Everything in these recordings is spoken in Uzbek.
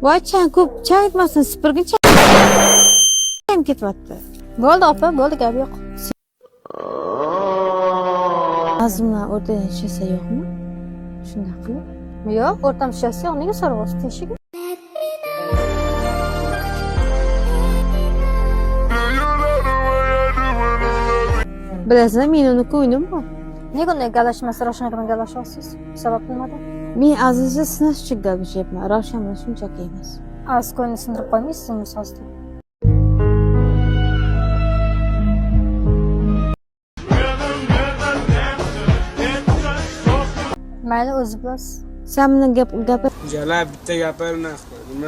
Voy chang ko'p chayitmasin, sipirgin ham ketyapti. Bo'ldi opa, bo'ldi, gap yo'q. Azimlar o'rtada yashasa yo'qmi? Shunday qilib. Yo'q, o'rtam tushasi yo'q, nega so'rayapsiz teshigi? Bilasizmi, men uni ko'nglim bor. Nega unday gaplashmasa, Ravshan aka bilan gaplashyapsiz? Sabab nimada? Men Azizga sinash uchun gaplashyapman, Ravshan bilan shunchaki emas. Aziz ko'ngilni sindirib qo'ymaysiz misozda. Mayli, o'zi bilasiz. Sen bilan gap Jala bitta gapirmas.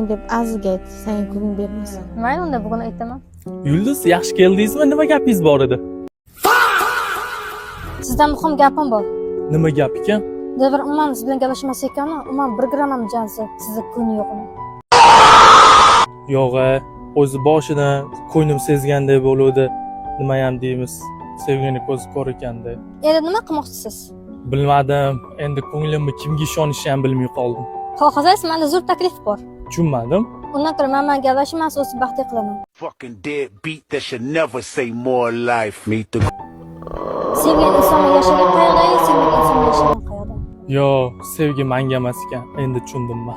deb Azizga ayt, senga ko'ngil bermasa. Mayli, unda bugun aytaman. Yulduz, yaxshi keldingizmi? Nima gapingiz bor edi? Sizdan muhim gapim bor. Nima gap ekan? Devir umman siz bilan gaplashmas ekan, umman 1 gram ham jansi sizga ko'ngli yo'qmi? Yo'q, o'zi boshidan ko'nglim sezganday bo'luvdi. Nima ham deymiz? Sevgini ko'z ko'r ekanda. Endi nima qilmoqchisiz? Bilmadim. Endi ko'nglimni kimga ishonishni ham bilmay qoldim. Xohlasangiz, menda zo'r taklif bor. Tushunmadim. Undan ko'ra men gaplashmas, o'zim baxtli qilaman. Fucking deadbeat that should never say more life. Meet the Sevgan insonga yashagan qayoqda, sevgan insonga yashagan qayoqda. Yo'q, sevgi menga emas ekan. Endi tushundimmi?